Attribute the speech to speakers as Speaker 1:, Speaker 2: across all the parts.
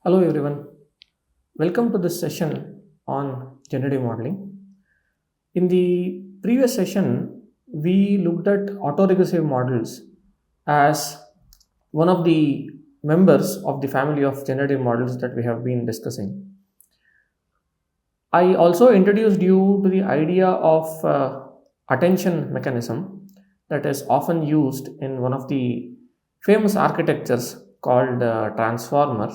Speaker 1: Hello everyone, welcome to this session on generative modeling. In the previous session, we looked at autoregressive models as one of the members of the family of generative models that we have been discussing. I also introduced you to the idea of attention mechanism that is often used in one of the famous architectures called transformer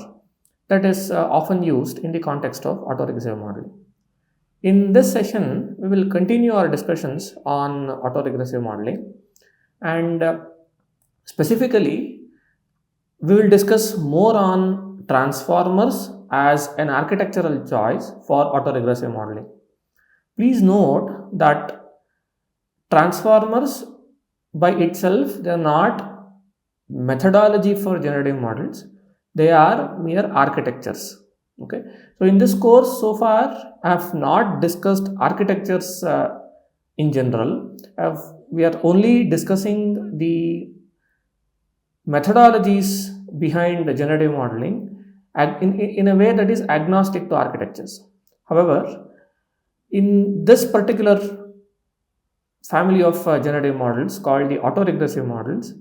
Speaker 1: that is often used in the context of autoregressive modeling. In this session, we will continue our discussions on autoregressive modeling and specifically we will discuss more on transformers as an architectural choice for autoregressive modeling. Please note that transformers by itself, they are not methodology for generative models, they are mere architectures. Okay, so in this course so far I have not discussed architectures in general. We are only discussing the methodologies behind the generative modeling in a way that is agnostic to architectures. However, in this particular family of generative models called the autoregressive models,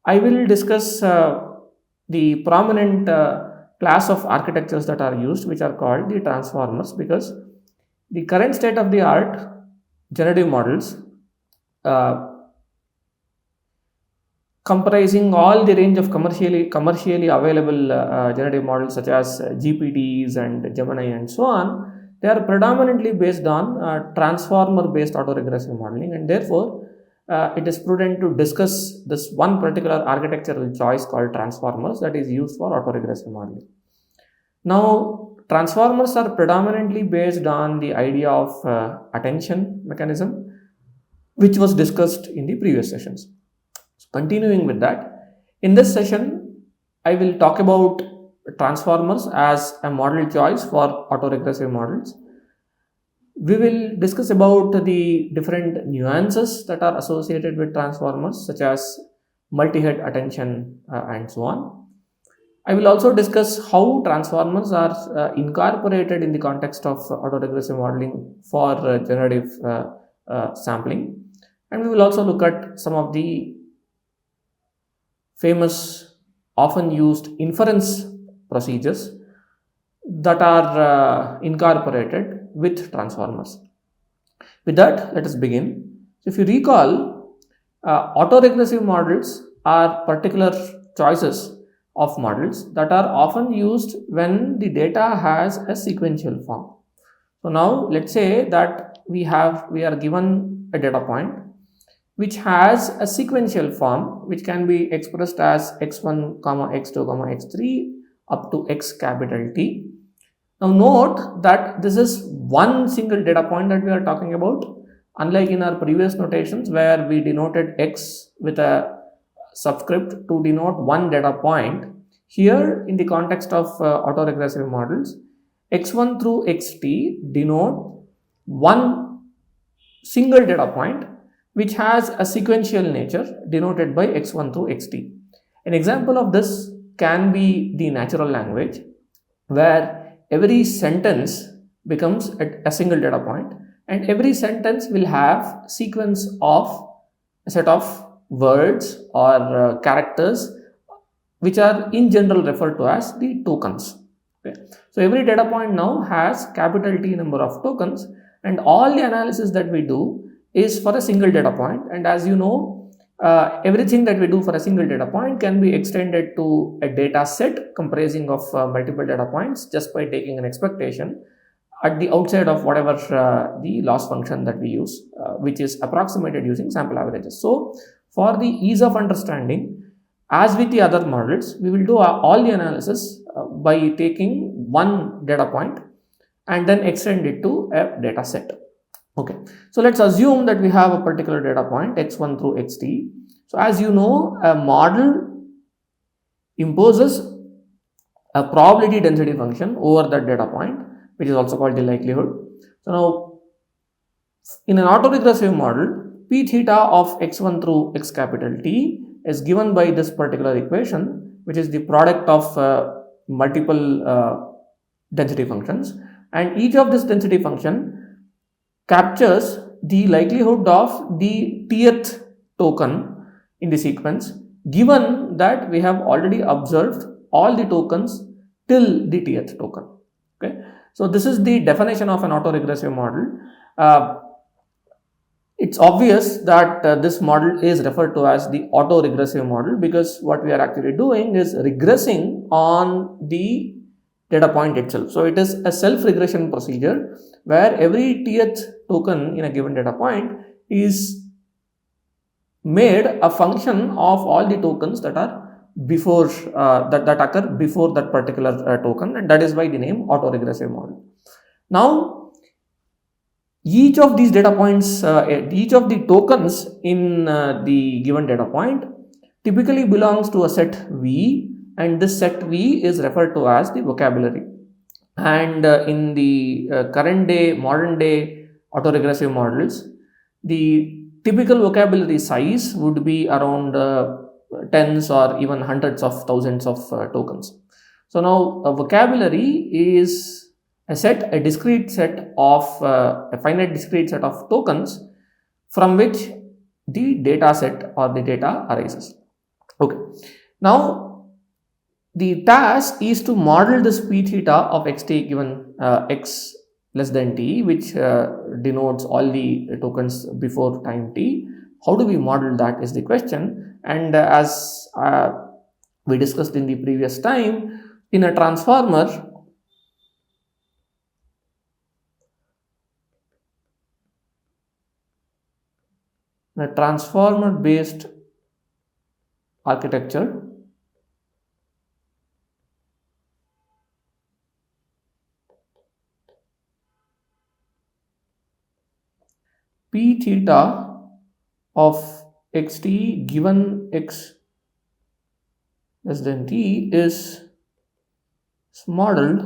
Speaker 1: I will discuss the prominent class of architectures that are used, which are called the transformers, because the current state of the art generative models comprising all the range of commercially available generative models such as GPTs and Gemini and so on, they are predominantly based on transformer based autoregressive modeling, and therefore it is prudent to discuss this one particular architectural choice called transformers that is used for autoregressive modeling. Now, transformers are predominantly based on the idea of attention mechanism, which was discussed in the previous sessions. So continuing with that, in this session, I will talk about transformers as a model choice for autoregressive models. We will discuss about the different nuances that are associated with transformers, such as multi-head attention and so on. I will also discuss how transformers are incorporated in the context of autoregressive modeling for generative sampling. And we will also look at some of the famous, often used inference procedures that are incorporated with transformers. With that, let us begin. So if you recall, autoregressive models are particular choices of models that are often used when the data has a sequential form. So now let's say that we are given a data point which has a sequential form which can be expressed as x1, x2, x3 up to x capital T. Now note that this is one single data point that we are talking about, unlike in our previous notations where we denoted x with a subscript to denote one data point. Here in the context of autoregressive models, x1 through xt denote one single data point which has a sequential nature denoted by x1 through xt. An example of this can be the natural language, where every sentence becomes a single data point and every sentence will have sequence of a set of words or characters which are in general referred to as the tokens. Okay. So every data point now has capital T number of tokens, and all the analysis that we do is for a single data point. And as you know, everything that we do for a single data point can be extended to a data set comprising of multiple data points just by taking an expectation at the outside of whatever the loss function that we use, which is approximated using sample averages. So for the ease of understanding, as with the other models, we will do all the analysis by taking one data point and then extend it to a data set. Okay, so let's assume that we have a particular data point x1 through xt. So as you know, a model imposes a probability density function over that data point, which is also called the likelihood. So now in an autoregressive model, p theta of x1 through x capital T is given by this particular equation, which is the product of multiple density functions, and each of this density function captures the likelihood of the tth token in the sequence, given that we have already observed all the tokens till the tth token. Okay, so this is the definition of an autoregressive model. It's obvious that this model is referred to as the autoregressive model, because what we are actually doing is regressing on the data point itself. So it is a self-regression procedure where every tth token in a given data point is made a function of all the tokens that are before that occur before that particular token, and that is why the name autoregressive model. Now, each of these data points, each of the tokens in the given data point typically belongs to a set V, and this set V is referred to as the vocabulary. And in the current day, modern day autoregressive models, the typical vocabulary size would be around tens or even hundreds of thousands of tokens. So now a vocabulary is a discrete set of a finite discrete set of tokens from which the data set or the data arises. Okay, now the task is to model this p theta of xt given x less than t, which denotes all the tokens before time t. How do we model that is the question. And as we discussed in the previous time, in a transformer, based architecture, p theta of xt given x less than t is modeled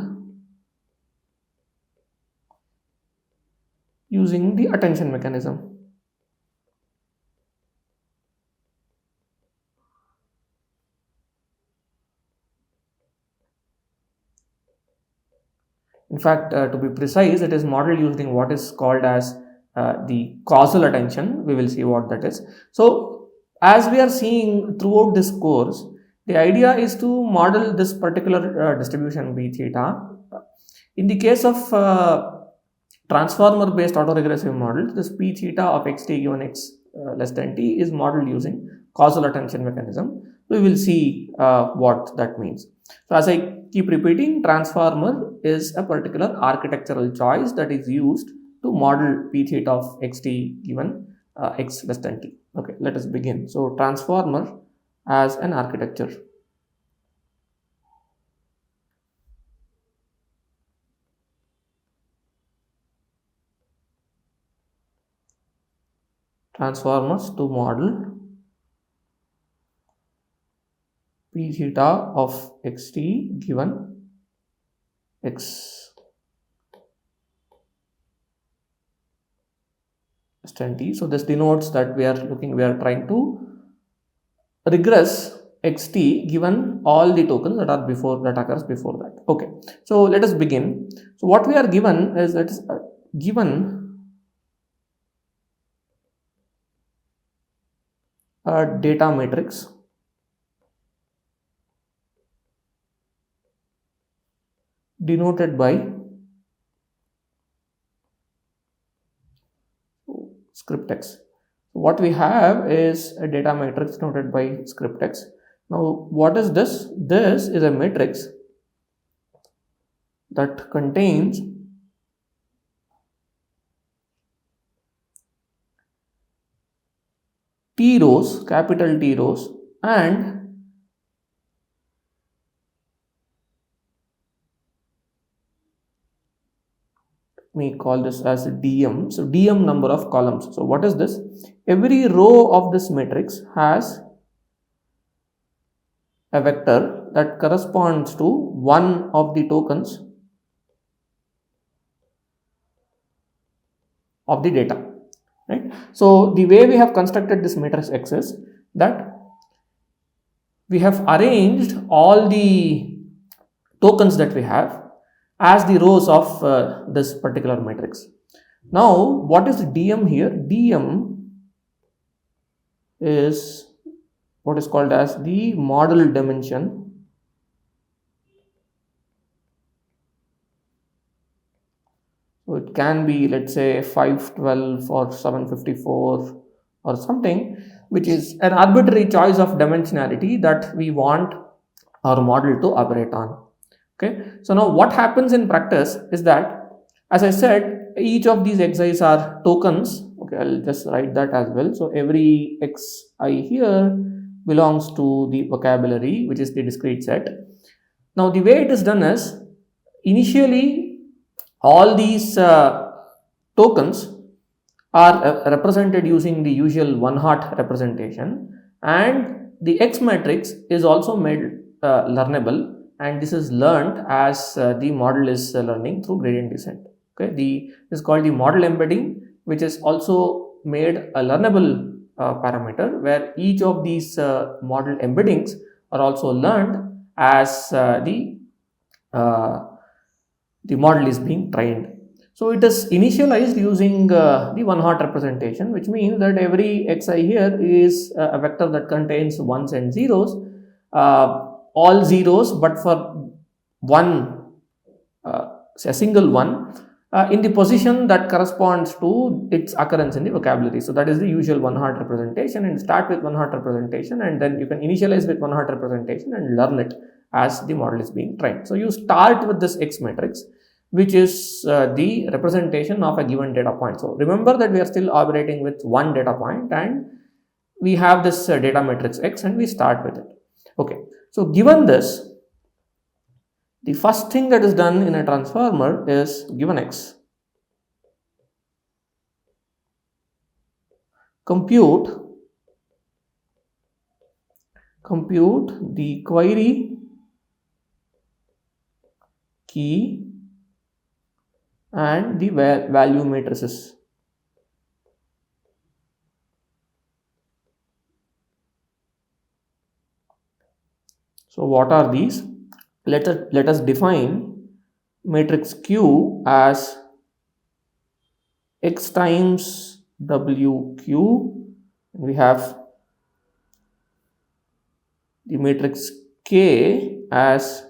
Speaker 1: using the attention mechanism. In fact, to be precise, it is modeled using what is called as the causal attention. We will see what that is. So, as we are seeing throughout this course, the idea is to model this particular distribution b theta. In the case of transformer based autoregressive models, this p theta of xt given x less than t is modeled using causal attention mechanism. We will see what that means. So as I keep repeating, transformer is a particular architectural choice that is used to model p theta of xt given x less than t. Okay, let us begin. So transformer as an architecture. Transformers to model p theta of xt given x less than t. So this denotes that we are trying to regress xt given all the tokens that occurs before that. Okay, so let us begin. So what we are given is that is given a data matrix denoted by script x. What we have is a data matrix denoted by script x. Now, what is this? This is a matrix that contains T rows, capital T rows, and we call this as dm. So dm number of columns. So what is this? Every row of this matrix has a vector that corresponds to one of the tokens of the data, right? So the way we have constructed this matrix X is that we have arranged all the tokens that we have as the rows of this particular matrix. Now, what is dm here? Dm is what is called as the model dimension So it can be, let's say, 512 or 754 or something, which is an arbitrary choice of dimensionality that we want our model to operate on. Okay, so now what happens in practice is that, as I said, each of these xi's are tokens. Okay, I'll just write that as well. So every xi here belongs to the vocabulary, which is the discrete set. Now the way it is done is, initially all these tokens are represented using the usual one-hot representation, and the X matrix is also made learnable, and this is learned as the model is learning through gradient descent. Okay, this is called the model embedding, which is also made a learnable parameter, where each of these model embeddings are also learned as the model is being trained. So it is initialized using the one-hot representation, which means that every xi here is a vector that contains ones and zeros, all zeros, but for one, a single one, in the position that corresponds to its occurrence in the vocabulary. So that is the usual one-hot representation, and start with one-hot representation, and then you can initialize with one-hot representation and learn it as the model is being trained. So you start with this X matrix, which is the representation of a given data point. So remember that we are still operating with one data point, and we have this data matrix X, and we start with it. Okay, so given this, the first thing that is done in a transformer is, given X, compute the query key and the value matrices. So what are these? Let us define matrix Q as X times WQ. We have the matrix K as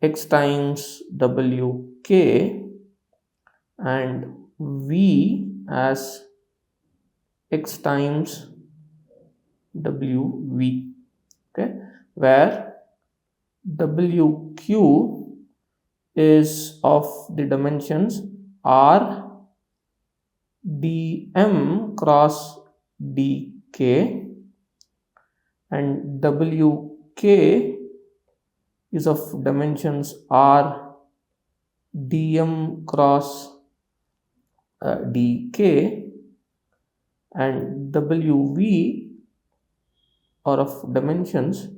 Speaker 1: X times WK, and V as X times WV. Okay, where WQ is of the dimensions R dm cross dk, and WK is of dimensions R dm cross dk, and WV are of dimensions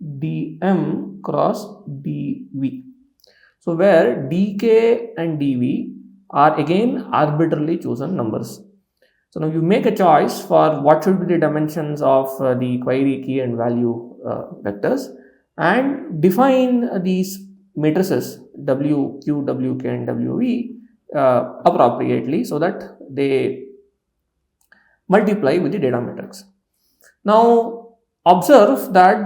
Speaker 1: dm cross dv. So where dk and dv are again arbitrarily chosen numbers. So now you make a choice for what should be the dimensions of the query key and value vectors, and define these matrices WQ, WK and WV appropriately, so that they multiply with the data matrix. Now observe that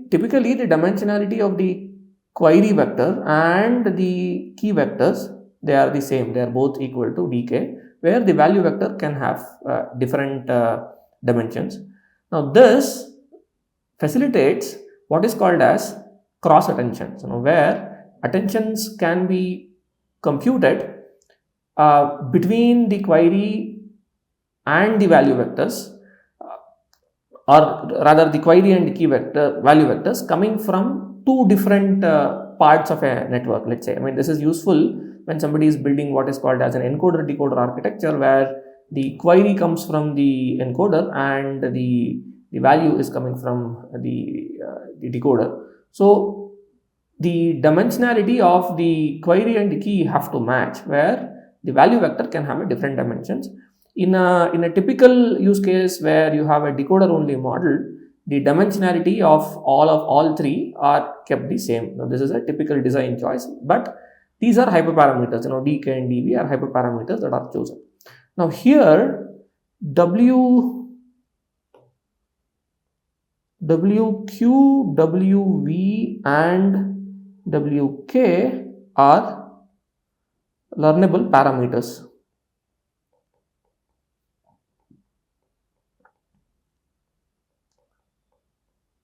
Speaker 1: typically the dimensionality of the query vector and the key vectors, they are the same, they are both equal to dk, where the value vector can have different dimensions. Now this facilitates what is called as cross attention, where attentions can be computed between the query and the value vectors, or rather the query and the key vector value vectors coming from two different parts of a network, let's say. I mean, this is useful when somebody is building what is called as an encoder-decoder architecture, where the query comes from the encoder and the value is coming from the decoder. So the dimensionality of the query and the key have to match, where the value vector can have a different dimensions. In a typical use case where you have a decoder only model, the dimensionality of all three are kept the same. Now this is a typical design choice, but these are hyperparameters. Dk and dv are hyperparameters that are chosen. Now here wq, wv and wk are learnable parameters.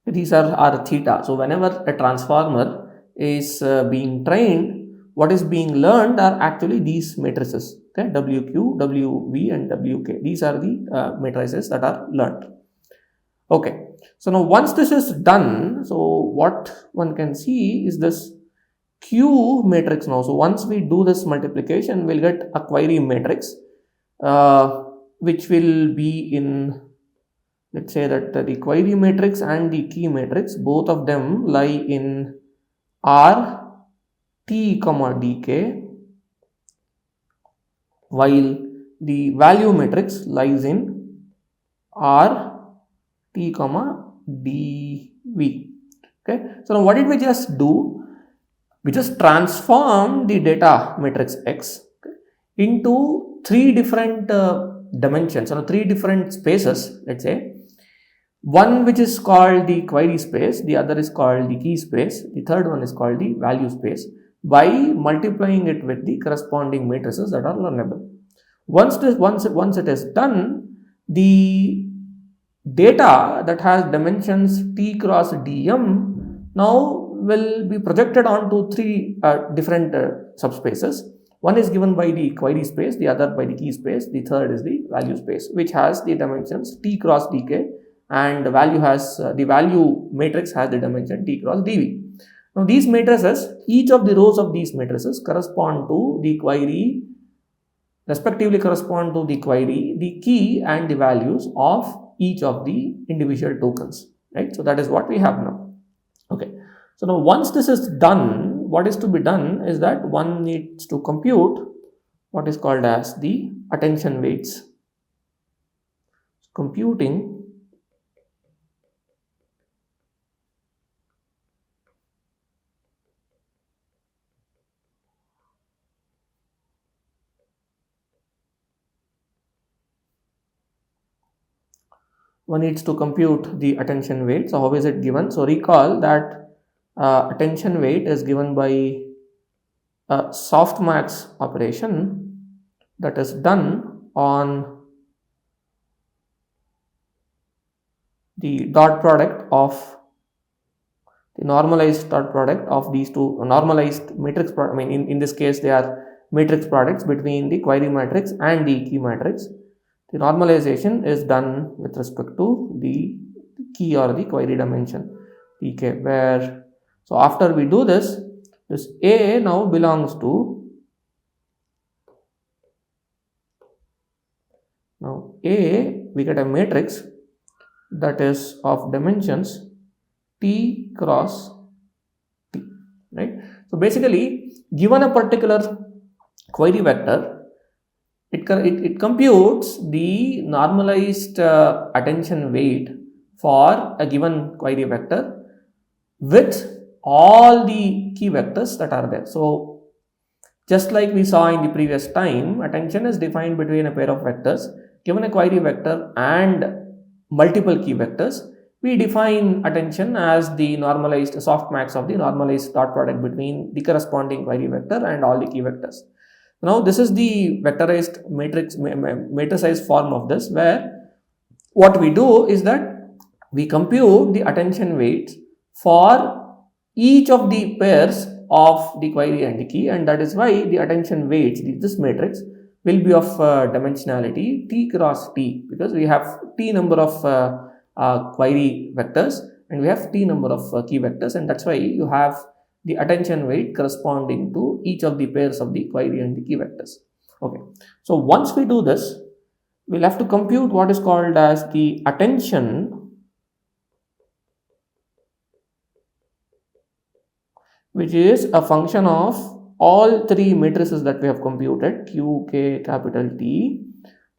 Speaker 1: These are theta. So whenever a transformer is being trained, what is being learned are actually these matrices. Okay, wq, wv and wk. These are the matrices that are learned. Okay, so now once this is done, so what one can see is this Q matrix now. So once we do this multiplication, we'll get a query matrix, which will be in, let's say that the query matrix and the key matrix, both of them lie in R T comma dk, while the value matrix lies in R T comma dv. Okay, so now what did we just do? We just transform the data matrix X into three different dimensions, or three different spaces, let's say. One which is called the query space, the other is called the key space, the third one is called the value space, by multiplying it with the corresponding matrices that are learnable. Once it is done, the data that has dimensions t cross dm now will be projected onto three different subspaces. One is given by the query space, the other by the key space, the third is the value space, which has the dimensions t cross dk, and the value matrix has the dimension t cross dv. Now these matrices, each of the rows of these matrices correspond to the query, respectively correspond to the query, the key and the values of each of the individual tokens, right? So that is what we have now. Okay, so now once this is done, what is to be done is that one needs to compute what is called as the attention weights. Computing one needs to compute the attention weight. So how is it given? So recall that attention weight is given by a softmax operation that is done on the dot product of the normalized dot product of these two normalized matrix product. I mean, in this case, they are matrix products between the query matrix and the key matrix. The normalization is done with respect to the key or the query dimension pk, where, so after we do this A now belongs to, now A, we get a matrix that is of dimensions t cross t, right? So basically, given a particular query vector, it computes the normalized attention weight for a given query vector with all the key vectors that are there. So just like we saw in the previous time, attention is defined between a pair of vectors. Given a query vector and multiple key vectors, we define attention as the normalized softmax of the normalized dot product between the corresponding query vector and all the key vectors. Now this is the vectorized matricized form of this, where what we do is that we compute the attention weights for each of the pairs of the query and the key, and that is why the attention weights, this matrix, will be of dimensionality t cross t, because we have t number of query vectors and we have t number of key vectors, and that's why you have the attention weight corresponding to each of the pairs of the query and the key vectors. Okay, so once we do this, we'll have to compute what is called as the attention, which is a function of all three matrices that we have computed, q, k, capital T.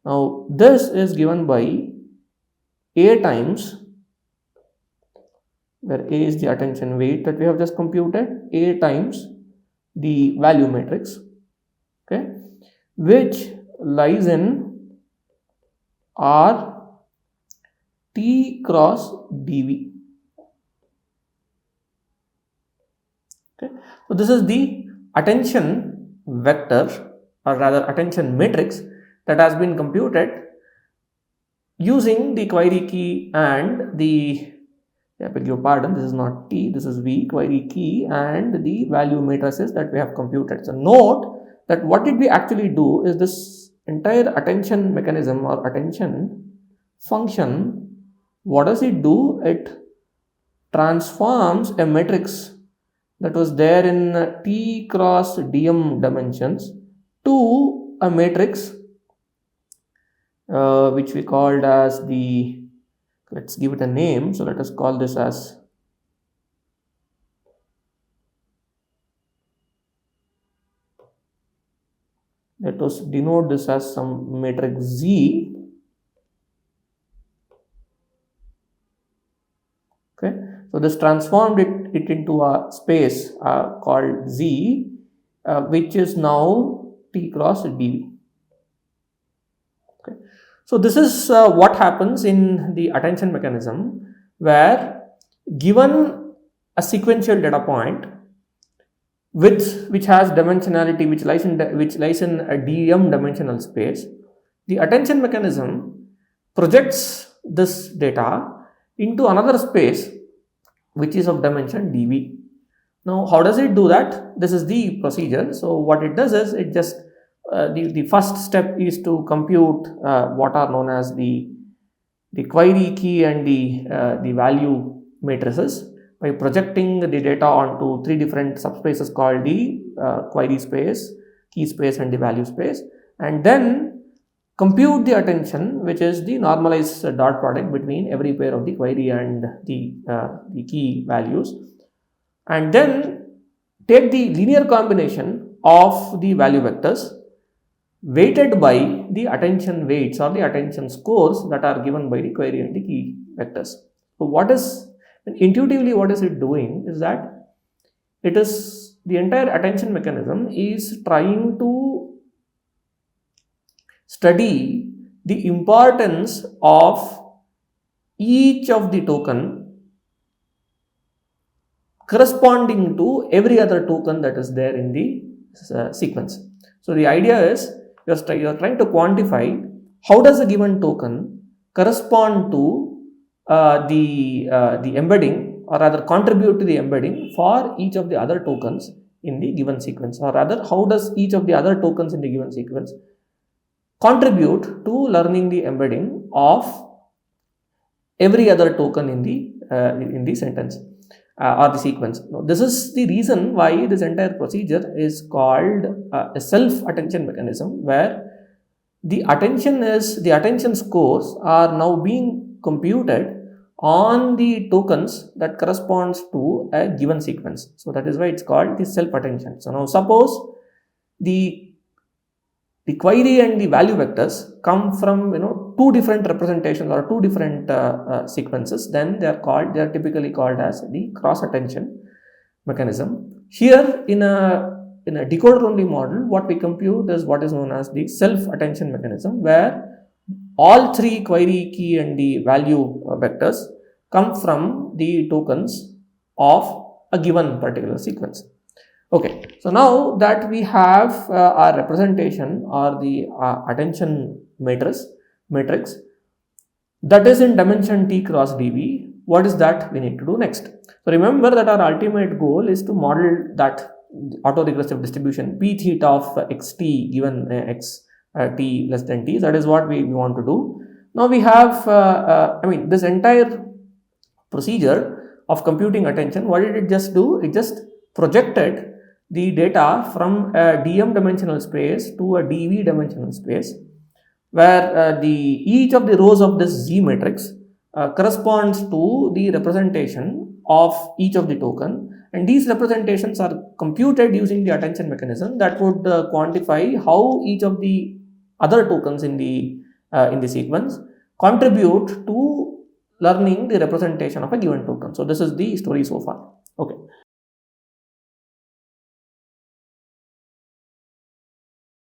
Speaker 1: Now this is given by A times where A is the attention weight that we have just computed, A times the value matrix, okay, which lies in R T cross dV. Okay, so this is the attention vector, or rather attention matrix, that has been computed using the query key and the, I beg your pardon, this is not T, this is V, query key and the value matrices that we have computed. So note that what did we actually do is this entire attention mechanism or attention function, what does it do? It transforms a matrix that was there in T cross dm dimensions to a matrix which we called as the, let's give it a name, so let us call this as let us denote this as some matrix Z. Okay, so this transformed it into a space called Z, which is now T cross dV. Okay, so this is what happens in the attention mechanism, where given a sequential data point which has dimensionality which lies in a dm dimensional space, the attention mechanism projects this data into another space which is of dimension dv. Now how does it do that? This is the procedure. So what it does is it just the first step is to compute what are known as the query key and the value matrices by projecting the data onto three different subspaces called the query space, key space and the value space, and then compute the attention, which is the normalized dot product between every pair of the query and the key values, and then take the linear combination of the value vectors weighted by the attention weights or the attention scores that are given by the query and the key vectors. So intuitively what is it doing is that it is the entire attention mechanism is trying to study the importance of each of the token corresponding to every other token that is there in the sequence. So the idea is you are trying to quantify how does a given token correspond to the embedding, or rather contribute to the embedding for each of the other tokens in the given sequence, or rather how does each of the other tokens in the given sequence contribute to learning the embedding of every other token in the sentence or the sequence. Now, this is the reason why this entire procedure is called a self-attention mechanism, where the attention scores are now being computed on the tokens that corresponds to a given sequence. So that is why it's called the self-attention. So now suppose the query and the value vectors come from two different representations or two different sequences, then they are typically called as the cross attention mechanism. Here in a decoder only model, what we compute is what is known as the self attention mechanism, where all three query, key and the value vectors come from the tokens of a given particular sequence. Okay, so now that we have our representation or the attention matrix that is in dimension t cross dv, what is that we need to do next? So remember that our ultimate goal is to model that autoregressive distribution p theta of xt given x t less than t. That is what we want to do. Now we have this entire procedure of computing attention, what did it just do? It just projected the data from a dm dimensional space to a dv dimensional space, where each of the rows of this Z matrix corresponds to the representation of each of the token, and these representations are computed using the attention mechanism that would quantify how each of the other tokens in the sequence contribute to learning the representation of a given token. So this is the story so far. Okay.